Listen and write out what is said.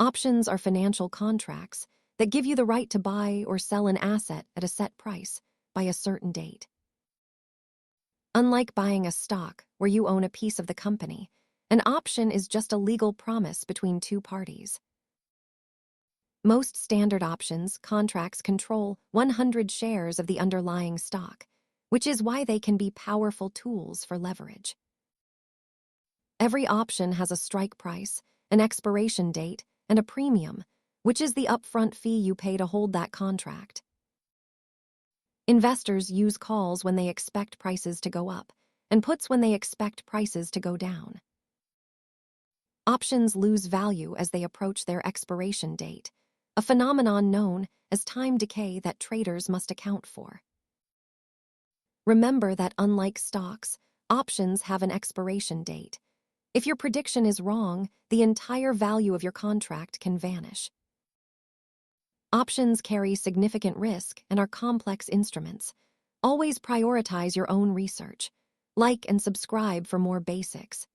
Options are financial contracts that give you the right to buy or sell an asset at a set price by a certain date. Unlike buying a stock where you own a piece of the company, an option is just a legal promise between two parties. Most standard options contracts control 100 shares of the underlying stock, which is why they can be powerful tools for leverage. Every option has a strike price, an expiration date, and a premium, which is the upfront fee you pay to hold that contract. Investors use calls when they expect prices to go up, and puts when they expect prices to go down. Options lose value as they approach their expiration date, a phenomenon known as time decay that traders must account for. Remember that unlike stocks, options have an expiration date. If your prediction is wrong, the entire value of your contract can vanish. Options carry significant risk and are complex instruments. Always prioritize your own research. Like and subscribe for more basics.